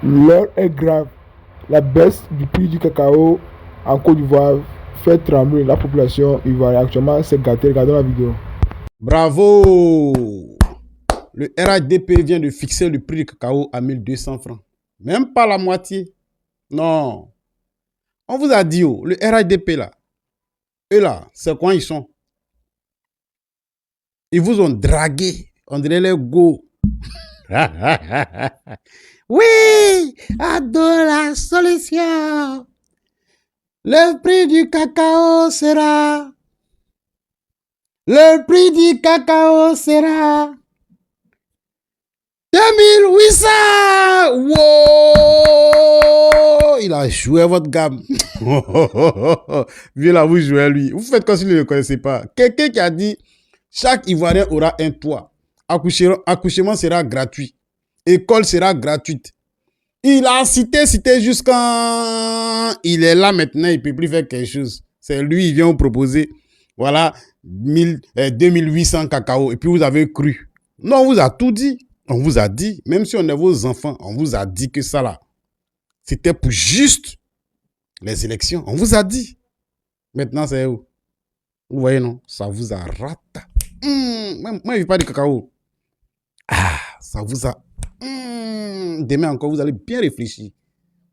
L'heure est grave. La baisse du prix du cacao en Côte d'Ivoire fait trembler la population ivoirienne. Actuellement, c'est gâté. Regardons la vidéo. Bravo! Le RHDP vient de fixer le prix du cacao à 1200 francs. Même pas la moitié. Non. On vous a dit, oh, le RHDP là, eux là, c'est quoi ils sont? Ils vous ont dragué. On dirait les go. Oui, Ado la solution. Le prix du cacao sera. Le prix du cacao sera 2800. Wow! Il a joué votre gamme. Vieux là, vous jouez à lui. Vous faites comme si vous ne le connaissez pas. Quelqu'un qui a dit chaque Ivoirien aura un toit. Accouchement sera gratuit. École sera gratuite. Il a cité jusqu'à... Il est là maintenant, il ne peut plus faire quelque chose. C'est lui, il vient vous proposer, voilà, 2800 cacao. Et puis vous avez cru. Non, on vous a tout dit. On vous a dit, même si on est vos enfants, on vous a dit que ça là, c'était pour juste les élections. On vous a dit. Maintenant, c'est où? Vous voyez, non? Ça vous a raté. Moi, je ne veux pas de cacao. Ah, ça vous a... Demain encore, vous allez bien réfléchir.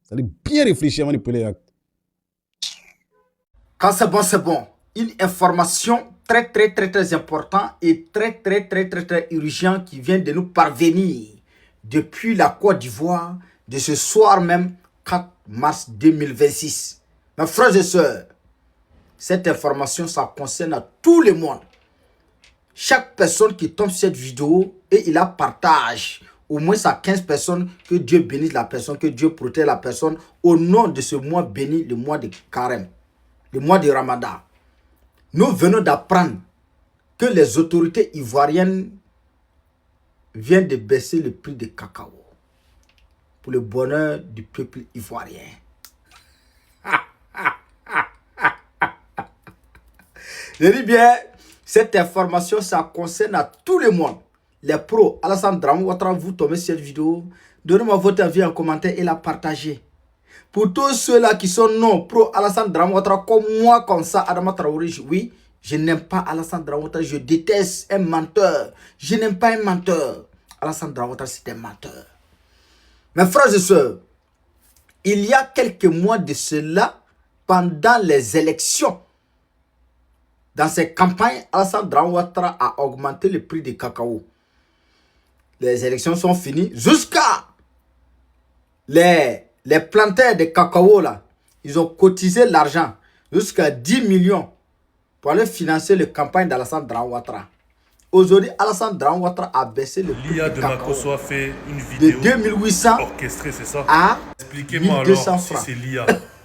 Vous allez bien réfléchir avant de prendre les actes. Quand c'est bon, c'est bon. Une information très importante et très urgent qui vient de nous parvenir depuis la Côte d'Ivoire de ce soir même 4 mars 2026. Mes frères et sœurs, cette information, ça concerne à tout le monde. Chaque personne qui tombe sur cette vidéo et il la partage, au moins à 15 personnes, que Dieu bénisse la personne, que Dieu protège la personne au nom de ce mois béni, le mois de Carême, le mois de Ramadan. Nous venons d'apprendre que les autorités ivoiriennes viennent de baisser le prix du cacao pour le bonheur du peuple ivoirien. Je dis bien, cette information, ça concerne à tout le monde. Les pros, Alassane Dramane Ouattara, vous tombez sur cette vidéo, donnez-moi votre avis en commentaire et la partagez. Pour tous ceux-là qui sont non pro Alassane Dramane Ouattara, comme moi, comme ça, Adama Traoré, oui, je n'aime pas Alassane Dramane Ouattara, je déteste un menteur. Je n'aime pas un menteur. Alassane Dramane Ouattara, c'est un menteur. Mes frères et sœurs, il y a quelques mois de cela, pendant les élections, dans ces campagnes, Alassane Dramane Ouattara a augmenté le prix du cacao. Les élections sont finies jusqu'à les planteurs de cacao là. Ils ont cotisé l'argent jusqu'à 10 millions pour aller financer la campagne d'Alassane Dramane Ouattara. Aujourd'hui, Alassane Dramane Ouattara a baissé le prix L'IA du de cacao Makosso a fait une vidéo de 2800 orchestrée, c'est ça? à Expliquez-moi 1200 alors si francs. c'est l'IA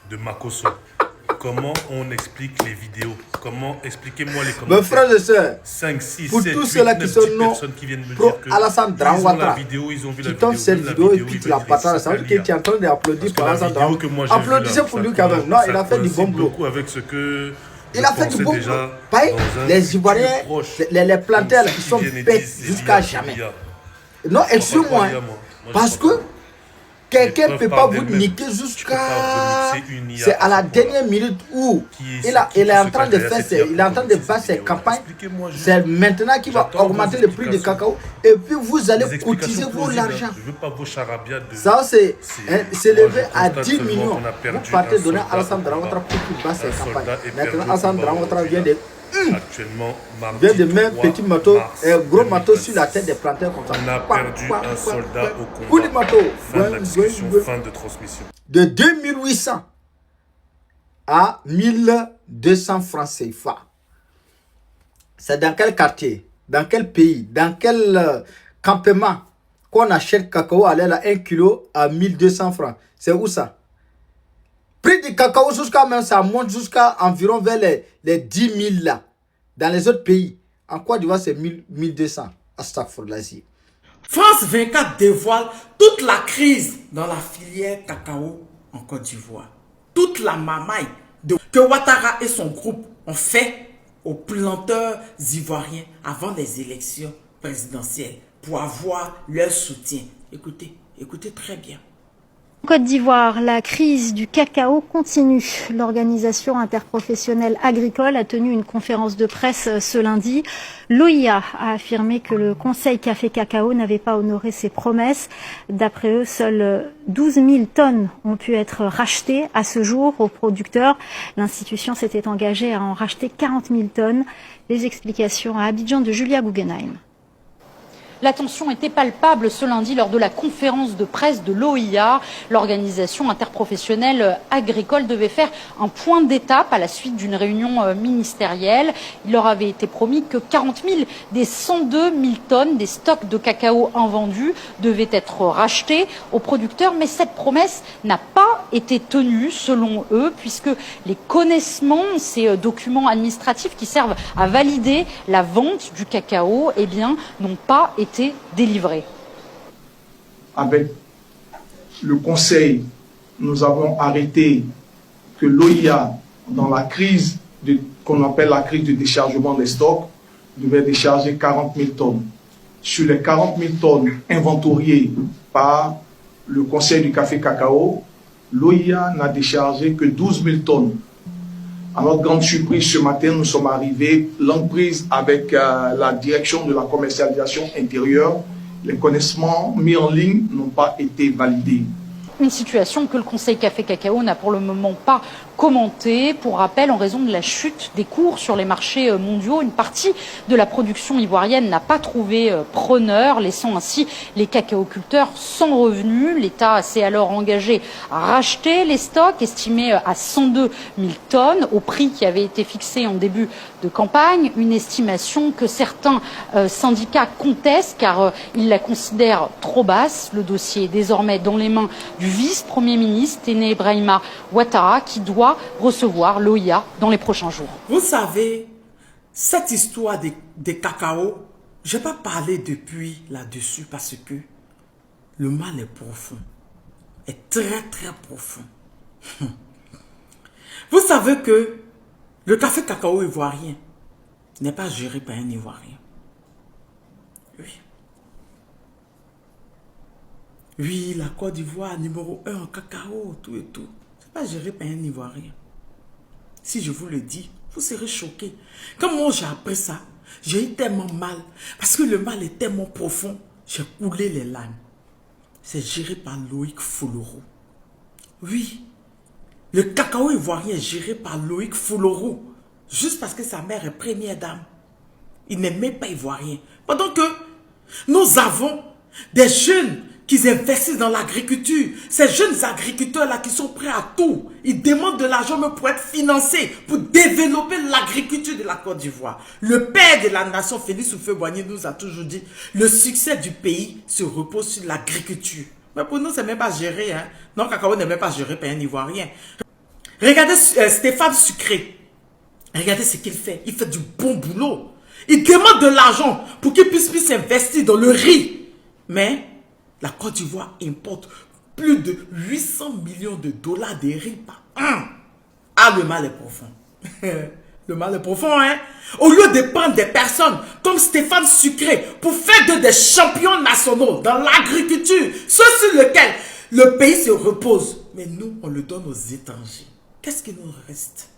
de Makosso. Comment on explique les vidéos? Comment expliquez-moi les commentaires? Mes frères et sœurs, 5, 6, pour 7, tous 8, ceux-là qui 9, sont 10 non personnes qui viennent me pro dire que Alassane Dramane ils ont la Ouattara, vidéo, ils ont vu la qui vidéo, tombent cette ils ont la vidéo et puis ils tu la veulent partages, laisser ça veut ça dire que tu es en train d'applaudir Parce que pour la Alassane vidéo Dramane. que moi j'ai vue Applaudissez là, pour ça lui quand même. Non, il a fait du bon boulot. beaucoup avec ce que Il a fait du bon boulot. Les Ivoiriens, les planteurs, ils sont bêtes jusqu'à jamais. Non, excuse-moi, parce que quelqu'un ne peut pas vous niquer jusqu'à... C'est à la dernière minute où il est en train de faire ses campagnes. C'est maintenant qu'il va augmenter le prix du cacao. Et puis vous allez cotiser vos l'argent. Je veux pas vos charabia de... Ça, c'est levé à 10 millions. Vous partez donner à Alassane Dramane Ouattara pour qu'il basse ses campagnes. Maintenant, Alassane Dramane Ouattara vient de... Actuellement, vient de mettre petit marteau et gros marteau sur la tête des planteurs comme ça. On a perdu un soldat au Coup de combat. marteau. Fin de la discussion, fin de transmission. De 2800 à 1200 francs CFA. C'est dans quel quartier, dans quel pays, dans quel campement qu'on achète cacao à l'air à 1 kg à 1200 francs? C'est où ça? Prix du cacao jusqu'à même, ça monte jusqu'à environ vers les 10 000 là. Dans les autres pays, en Côte d'Ivoire, c'est 1200. Astaghfirullah. France 24 dévoile toute la crise dans la filière cacao en Côte d'Ivoire. Toute la mamaille que Ouattara et son groupe ont fait aux planteurs ivoiriens avant les élections présidentielles pour avoir leur soutien. Écoutez, écoutez très bien. Côte d'Ivoire, la crise du cacao continue. L'organisation interprofessionnelle agricole a tenu une conférence de presse ce lundi. L'OIA a affirmé que le Conseil Café Cacao n'avait pas honoré ses promesses. D'après eux, seules 12 000 tonnes ont pu être rachetées à ce jour aux producteurs. L'institution s'était engagée à en racheter 40 000 tonnes. Les explications à Abidjan de Julia Guggenheim. La tension était palpable ce lundi lors de la conférence de presse de l'OIA. L'organisation interprofessionnelle agricole devait faire un point d'étape à la suite d'une réunion ministérielle. Il leur avait été promis que 40 000 des 102 000 tonnes des stocks de cacao invendus devaient être rachetés aux producteurs. Mais cette promesse n'a pas été tenue selon eux, puisque les connaissements, ces documents administratifs qui servent à valider la vente du cacao, eh bien, n'ont pas été délivré. Avec le Conseil, nous avons arrêté que l'OIA, dans la crise qu'on appelle la crise de déchargement des stocks, devait décharger 40 000 tonnes. Sur les 40 000 tonnes inventoriées par le Conseil du Café Cacao, l'OIA n'a déchargé que 12 000 tonnes. À notre grande surprise, ce matin, nous sommes arrivés, longue prise avec la direction de la commercialisation intérieure. Les connaissements mis en ligne n'ont pas été validés. Une situation que le Conseil Café Cacao n'a pour le moment pas commentée. Pour rappel, en raison de la chute des cours sur les marchés mondiaux, une partie de la production ivoirienne n'a pas trouvé preneur, laissant ainsi les cacaoculteurs sans revenus. L'État s'est alors engagé à racheter les stocks, estimés à 102 000 tonnes, au prix qui avait été fixé en début de campagne. Une estimation que certains syndicats contestent car ils la considèrent trop basse. Le dossier est désormais dans les mains du vice-premier ministre Téné Brahima Ouattara qui doit recevoir l'OIA dans les prochains jours. Vous savez, cette histoire des cacao, je n'ai pas parlé depuis là-dessus parce que le mal est profond, est très très profond. Vous savez que le café cacao ivoirien n'est pas géré par un Ivoirien. Oui. Oui, la Côte d'Ivoire, numéro 1 en cacao, tout et tout. C'est pas géré par un Ivoirien. Si je vous le dis, vous serez choqués. Quand moi j'ai appris ça, j'ai eu tellement mal. Parce que le mal est tellement profond, j'ai coulé les larmes. C'est géré par Loïc Fouloro. Oui, le cacao ivoirien est géré par Loïc Fouloro. Juste parce que sa mère est première dame. Il n'est même pas ivoirien. Pendant que nous avons des jeunes qui investissent dans l'agriculture. Ces jeunes agriculteurs-là qui sont prêts à tout. Ils demandent de l'argent même pour être financés, pour développer l'agriculture de la Côte d'Ivoire. Le père de la nation, Félix Houphouët-Boigny, nous a toujours dit, le succès du pays se repose sur l'agriculture. Mais pour nous, c'est même pas géré. Hein. Non, cacao n'est même pas géré par un Ivoirien. Regardez Stéphane Sucré. Regardez ce qu'il fait. Il fait du bon boulot. Il demande de l'argent pour qu'il puisse investir dans le riz. Mais la Côte d'Ivoire importe plus de 800 millions de dollars de riz par an. Ah, le mal est profond. Le mal est profond, hein. Au lieu de prendre des personnes comme Stéphane Sucré pour faire d'eux des champions nationaux dans l'agriculture, ceux sur lesquels le pays se repose. Mais nous, on le donne aux étrangers. Qu'est-ce qui nous reste?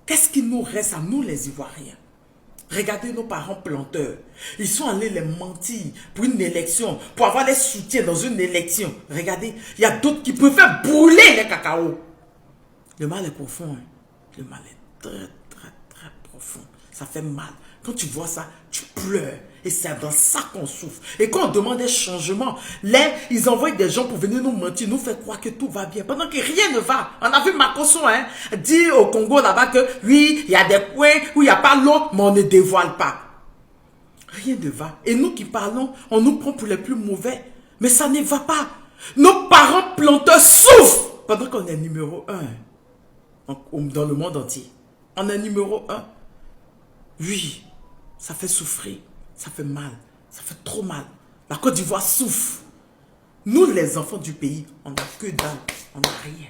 Qu'est-ce qui nous reste à nous, les Ivoiriens? Regardez nos parents planteurs. Ils sont allés les mentir pour une élection, pour avoir les soutiens dans une élection. Regardez, il y a d'autres qui préfèrent brûler les cacao. Le mal est profond. Hein? Le mal est très, très, très profond. Ça fait mal. Quand tu vois ça, tu pleures. Et c'est dans ça qu'on souffre. Et quand on demande des changements, là, ils envoient des gens pour venir nous mentir, nous faire croire que tout va bien. Pendant que rien ne va. On a vu Makosso, hein, dire au Congo là-bas que oui, il y a des coins où il n'y a pas l'eau, mais on ne dévoile pas. Rien ne va. Et nous qui parlons, on nous prend pour les plus mauvais. Mais ça ne va pas. Nos parents planteurs souffrent pendant qu'on est numéro 1 dans le monde entier. On est numéro 1. Oui, ça fait souffrir. Ça fait mal. Ça fait trop mal. La Côte d'Ivoire souffre. Nous, les enfants du pays, on n'a que dalle. On n'a rien.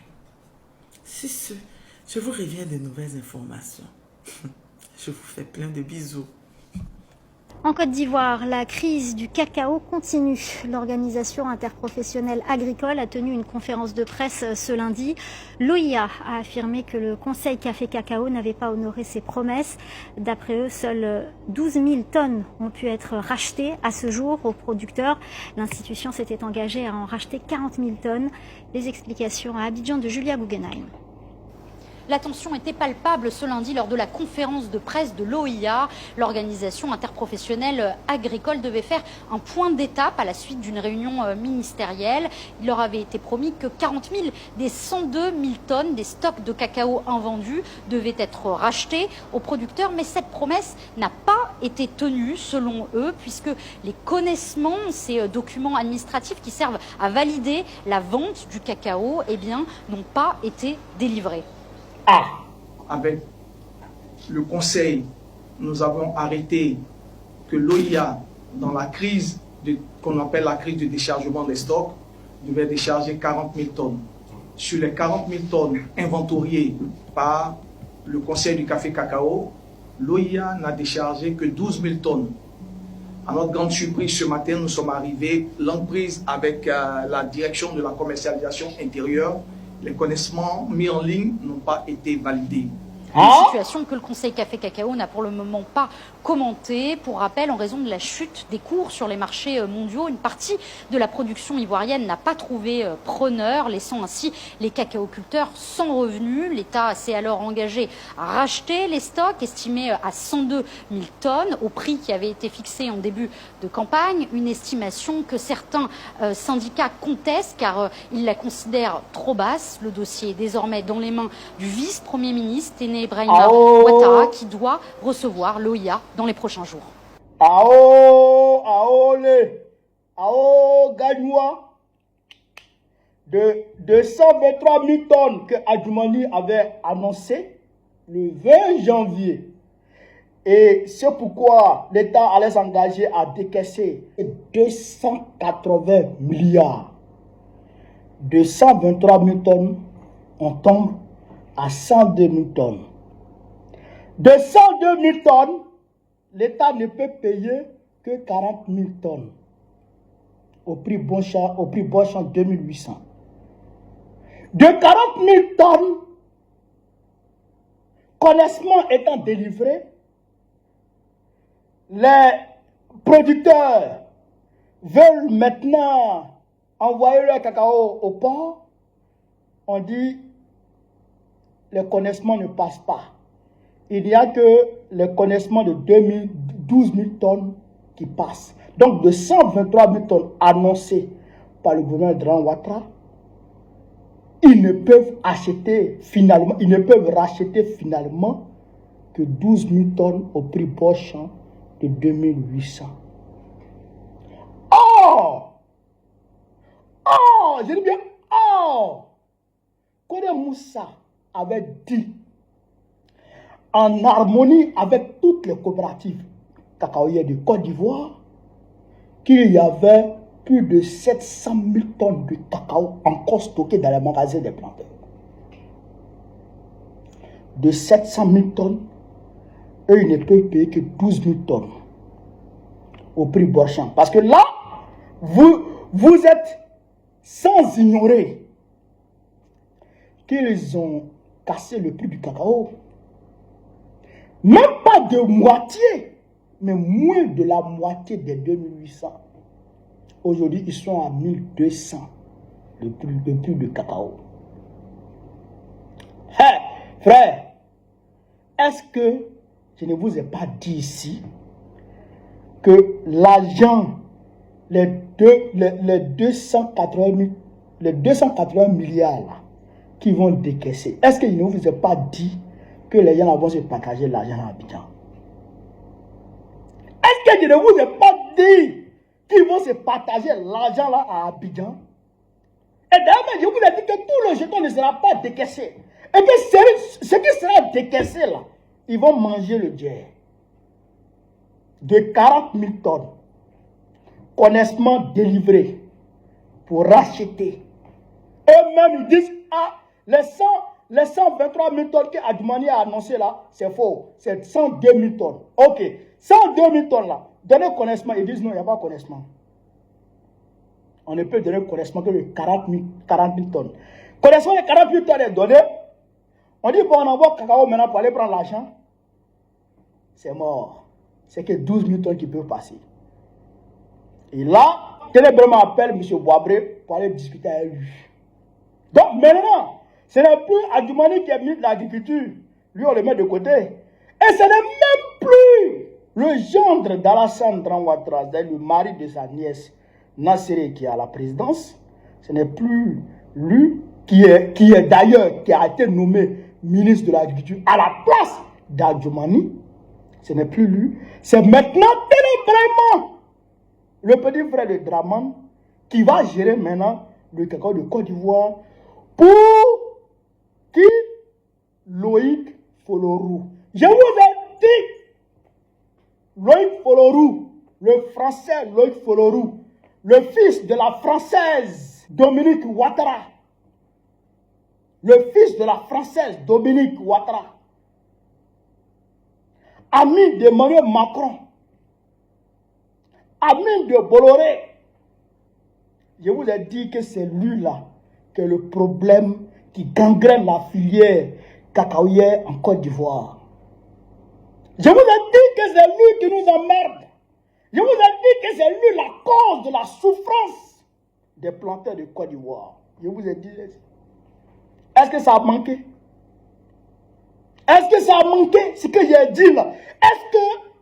C'est ce. Je vous reviens de nouvelles informations. Je vous fais plein de bisous. En Côte d'Ivoire, la crise du cacao continue. L'organisation interprofessionnelle agricole a tenu une conférence de presse ce lundi. L'OIA a affirmé que le Conseil Café Cacao n'avait pas honoré ses promesses. D'après eux, seules 12 000 tonnes ont pu être rachetées à ce jour aux producteurs. L'institution s'était engagée à en racheter 40 000 tonnes. Les explications à Abidjan de Julia Guggenheim. La tension était palpable ce lundi lors de la conférence de presse de l'OIA. L'organisation interprofessionnelle agricole devait faire un point d'étape à la suite d'une réunion ministérielle. Il leur avait été promis que 40 000 des 102 000 tonnes des stocks de cacao invendus devaient être rachetés aux producteurs. Mais cette promesse n'a pas été tenue selon eux, puisque les connaissements, ces documents administratifs qui servent à valider la vente du cacao, eh bien, n'ont pas été délivrés. Avec le Conseil, nous avons arrêté que l'OIA, dans la crise qu'on appelle la crise de déchargement des stocks, devait décharger 40 000 tonnes. Sur les 40 000 tonnes inventoriées par le Conseil du Café Cacao, l'OIA n'a déchargé que 12 000 tonnes. À notre grande surprise, ce matin, nous sommes arrivés, longue prise avec la direction de la commercialisation intérieure. Les connaissements mis en ligne n'ont pas été validés. Une situation que le Conseil Café Cacao n'a pour le moment pas commentée. Pour rappel, en raison de la chute des cours sur les marchés mondiaux, une partie de la production ivoirienne n'a pas trouvé preneur, laissant ainsi les cacaoculteurs sans revenus. L'État s'est alors engagé à racheter les stocks, estimés à 102 000 tonnes, au prix qui avait été fixé en début de campagne. Une estimation que certains syndicats contestent car ils la considèrent trop basse. Le dossier est désormais dans les mains du vice-premier ministre, Téné Brahima Ouattara, qui doit recevoir l'OIA dans les prochains jours. De 123 000 tonnes que Adjoumani avait annoncé le 20 janvier. Et c'est pourquoi l'État allait s'engager à décaisser 280 milliards. De 123 000 tonnes, on tombe à 102 000 tonnes. De 102 000 tonnes, l'État ne peut payer que 40 000 tonnes au prix Bosch en 2800. De 40 000 tonnes, connaissement étant délivré, les producteurs veulent maintenant envoyer leur cacao au port. On dit les connaissements ne passent pas. Il n'y a que les connaissements de 12 000 tonnes qui passent. Donc de 123 000 tonnes annoncées par le gouvernement de Ouattara, ils ne peuvent racheter finalement que 12 000 tonnes au prix Bosch de 2800. Je dis bien, Kone Moussa avait dit, en harmonie avec toutes les coopératives cacaoyères de Côte d'Ivoire, qu'il y avait plus de 700 000 tonnes de cacao encore stockées dans les magasins des planteurs. De 700 000 tonnes, eux, ils ne peuvent payer que 12 000 tonnes au prix Borchamp. Parce que là, vous êtes sans ignorer qu'ils ont cassé le prix du cacao. Même pas de moitié, mais moins de la moitié des 2800. Aujourd'hui, ils sont à 1200, le prix du cacao. Hey, frère, est-ce que je ne vous ai pas dit ici que l'argent, les 280 milliards là, qui vont décaisser, est-ce que je ne vous ai pas dit que les gens vont se partager l'argent à Abidjan? Est-ce que je ne vous ai pas dit qu'ils vont se partager l'argent là à Abidjan? Et d'ailleurs, je vous ai dit que tout le jeton ne sera pas décaissé. Et que ce qui sera décaissé là, ils vont manger le djer. De 40 000 tonnes. Connaissement délivré pour racheter. Eux-mêmes, ils disent, les 123 000 tonnes que Adjoumani a annoncé là, c'est faux. C'est 102 000 tonnes. Ok, 102 000 tonnes là. donner connaissement. Ils disent non, il n'y a pas de connaissement. On ne peut donner connaissement que de 40 000 tonnes. Connaissement de 40 000 tonnes est donné. On dit, bon, on envoie cacao maintenant pour aller prendre l'argent. C'est mort. C'est que 12 000 tonnes qui peuvent passer. Et là, Télébrement appelle M. Boabré pour aller discuter avec lui. Donc maintenant, ce n'est plus Adjoumani qui est ministre de l'Agriculture. Lui, on le met de côté. Et ce n'est même plus le gendre d'Alassane Dramane Ouattara, le mari de sa nièce Nasséré qui est à la présidence. Ce n'est plus lui qui est d'ailleurs, qui a été nommé ministre de l'Agriculture à la place d'Adjoumani. Ce n'est plus lui. C'est maintenant Télébrement, le petit frère de Dramane, qui va gérer maintenant le cacao de Côte d'Ivoire pour qui? Loïc Folorou. Je vous ai dit, Loïc Folorou, le français Loïc Folorou, le fils de la française Dominique Ouattara, le fils de la française Dominique Ouattara, ami d'Emmanuel Macron, ami de Bolloré. Je vous ai dit que c'est lui-là qui est le problème qui gangrène la filière cacaoyère en Côte d'Ivoire. Je vous ai dit que c'est lui qui nous emmerde. Je vous ai dit que c'est lui la cause de la souffrance des planteurs de Côte d'Ivoire. Je vous ai dit. Est-ce que ça a manqué? Est-ce que ça a manqué ce que j'ai dit là? Est-ce que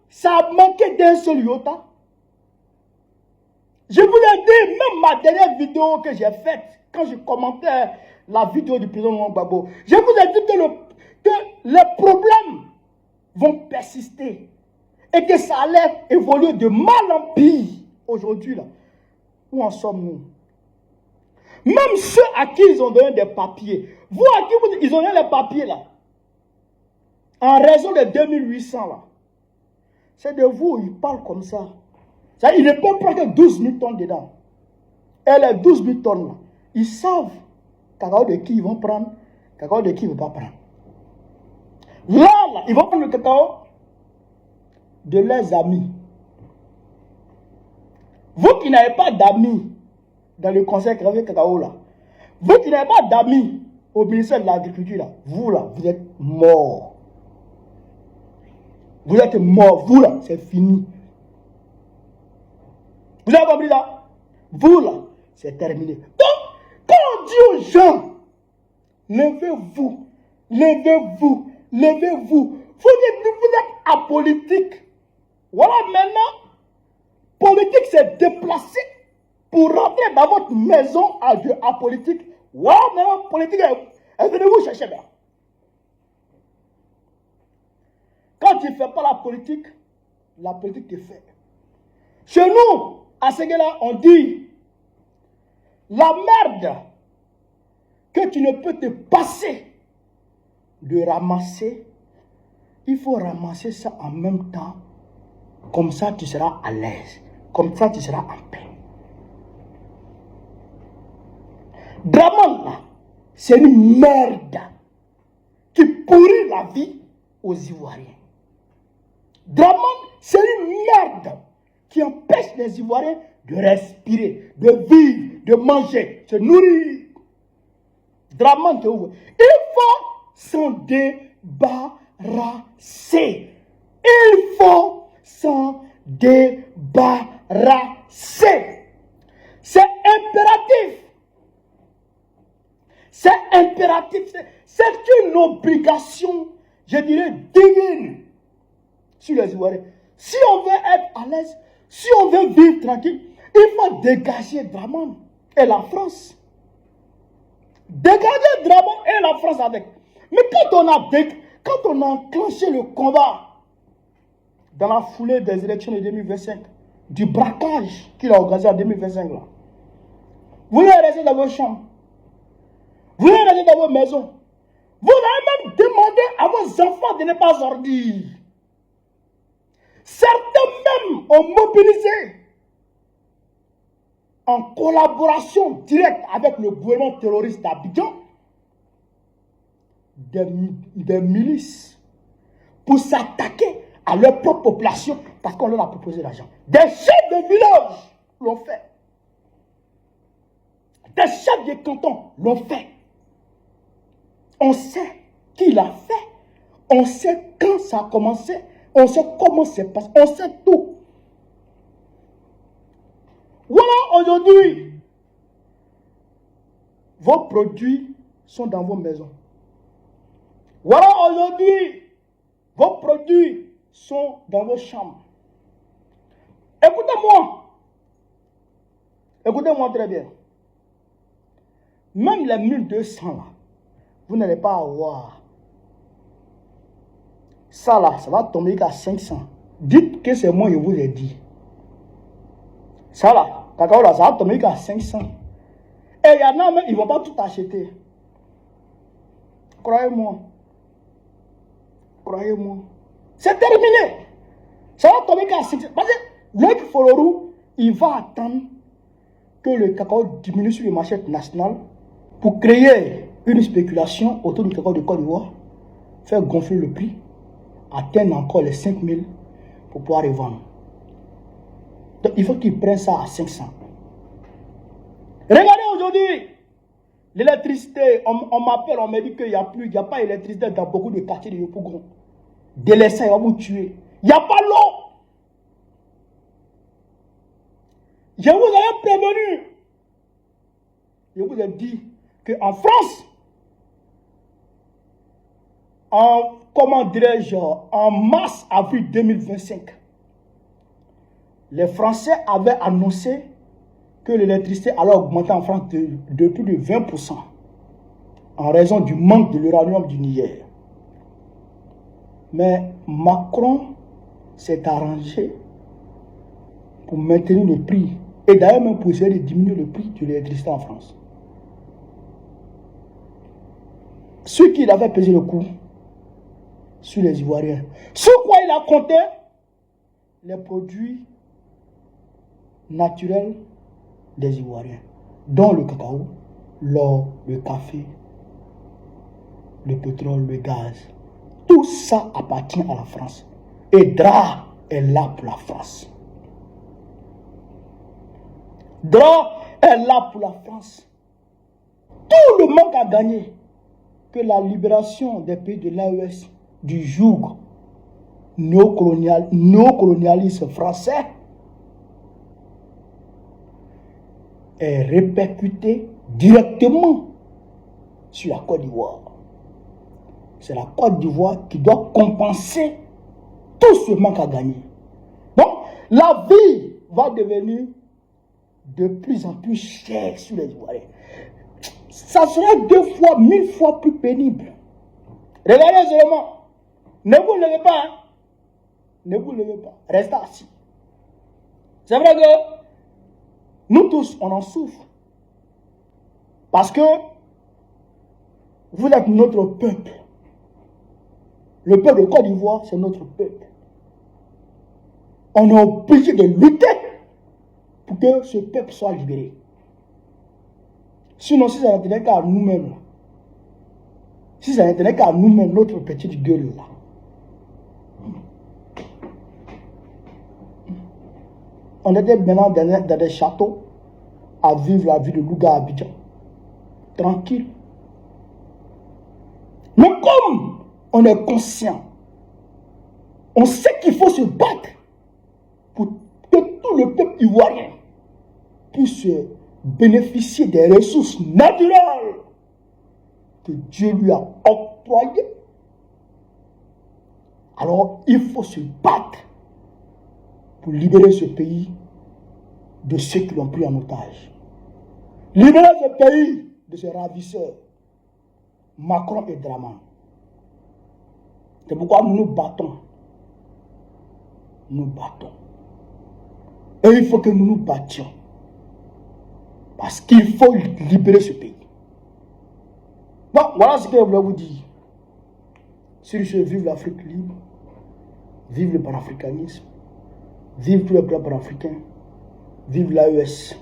ça a manqué d'un seul iota? Je vous ai dit, même ma dernière vidéo que j'ai faite, quand je commentais la vidéo du président Laurent Gbagbo, je vous ai dit que les problèmes vont persister et que ça allait évoluer de mal en pire. Aujourd'hui, là, où en sommes-nous? Même ceux à qui ils ont donné des papiers, vous à qui ils ont donné les papiers, là, en raison de 2800, là, c'est de vous, ils parlent comme ça. Ça, ils ne peuvent prendre que 12 000 tonnes dedans. Et les 12 000 tonnes, là, ils savent cacao de qui ils vont prendre, cacao de qui ils ne vont pas prendre. Là, ils vont prendre le cacao de leurs amis. Vous qui n'avez pas d'amis dans le conseil cacao, là, vous qui n'avez pas d'amis au ministère de l'Agriculture, là, vous êtes morts. Vous êtes morts. Vous, là, c'est fini. Vous avez compris là? Vous là, c'est terminé. Donc, quand on dit aux gens, levez-vous, levez-vous, levez-vous. Vous êtes apolitique. Voilà maintenant, politique s'est déplacé pour rentrer dans votre maison apolitique. Voilà maintenant, politique est venue vous chercher là. Quand tu ne fais pas la politique te fait. Chez nous, à ce là on dit la merde que tu ne peux te passer de ramasser, il faut ramasser ça en même temps. Comme ça, tu seras à l'aise. Comme ça, tu seras en paix. Dramane, là, c'est une merde qui pourrit la vie aux Ivoiriens. Dramane, c'est une merde qui empêche les Ivoiriens de respirer, de vivre, de manger, se nourrir. Dramane, c'est ouvert. Il faut s'en débarrasser. Il faut s'en débarrasser. C'est impératif. C'est impératif. C'est une obligation, je dirais, divine sur les Ivoiriens. Si on veut être à l'aise, si on veut vivre tranquille, il faut dégager Dramane et la France. Dégager Dramane et la France avec. Mais quand on a enclenché le combat dans la foulée des élections de 2025, du braquage qu'il a organisé en 2025, là, vous allez rester dans vos chambres, vous allez rester dans vos maisons, vous allez même demander à vos enfants de ne pas sortir. Certains même ont mobilisé en collaboration directe avec le gouvernement terroriste d'Abidjan des milices pour s'attaquer à leur propre population parce qu'on leur a proposé l'argent. Des chefs de village l'ont fait. Des chefs de canton l'ont fait. On sait qui l'a fait. On sait quand ça a commencé. On sait comment c'est passé. On sait tout. Voilà aujourd'hui. Vos produits sont dans vos maisons. Voilà aujourd'hui. Vos produits sont dans vos chambres. Écoutez-moi. Écoutez-moi très bien. Même les 1200 là, vous n'allez pas avoir. Ça là, ça va tomber qu'à 500. Dites que c'est moi, je vous ai dit. Ça là, cacao là, ça va tomber qu'à 500. Et il y en a même, ils ne vont pas tout acheter. Croyez-moi. Croyez-moi. C'est terminé. Ça va tomber qu'à 500. Parce que Loïc Folorou, il va attendre que le cacao diminue sur le marché national pour créer une spéculation autour du cacao de Côte d'Ivoire, faire gonfler le prix, atteindre encore les 5000 pour pouvoir revendre. Donc il faut qu'ils prennent ça à 500. Regardez aujourd'hui, l'électricité, on m'appelle, on me dit qu'il n'y a plus, il n'y a pas d'électricité dans beaucoup de quartiers de Yopougon. Délaissez, il va vous tuer. Il n'y a pas l'eau. Je vous avais prévenu. Je vous ai dit qu'en France, comment dirais-je, en mars, avril 2025, les Français avaient annoncé que l'électricité allait augmenter en France de plus de 20% en raison du manque de l'uranium du Niger. Mais Macron s'est arrangé pour maintenir le prix et d'ailleurs même pour essayer de diminuer le prix de l'électricité en France. Ce qu'il avait pesé le coup sur les Ivoiriens, sur quoi il a compté les produits naturels des Ivoiriens, dont le cacao, l'or, le café, le pétrole, le gaz. Tout ça appartient à la France. Et DRA est là pour la France. DRA est là pour la France. Tout le monde a gagné que la libération des pays de l'AES du joug néocolonialiste français est répercuté directement sur la Côte d'Ivoire. C'est la Côte d'Ivoire qui doit compenser tout ce manque à gagner. Donc, la vie va devenir de plus en plus chère sur les Ivoiriens. Ça sera 2 fois, 1000 fois plus pénible. Regardez seulement. Ne vous levez pas. Hein? Ne vous levez pas. Restez assis. C'est vrai que nous tous, on en souffre. Parce que vous êtes notre peuple. Le peuple de Côte d'Ivoire, c'est notre peuple. On est obligé de lutter pour que ce peuple soit libéré. Sinon, si ça n'était qu'à nous-mêmes, si ça n'était qu'à nous-mêmes, notre petite gueule là, on était maintenant dans des châteaux à vivre la vie de Louga à Abidjan. Tranquille. Mais comme on est conscient, on sait qu'il faut se battre pour que tout le peuple ivoirien puisse bénéficier des ressources naturelles que Dieu lui a octroyées. Alors il faut se battre pour libérer ce pays de ceux qui l'ont pris en otage. Libérer ce pays de ces ravisseurs, Macron et Draman. C'est pourquoi nous nous battons. Nous battons. Et il faut que nous nous battions. Parce qu'il faut libérer ce pays. Bon, voilà ce que je voulais vous dire. Sur ce, vive l'Afrique libre. Vive le panafricanisme. Vive tous les peuples africains. Vive l'AES.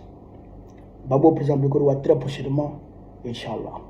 Babo, président de Côte d'Ivoire, très prochainement. Inch'Allah.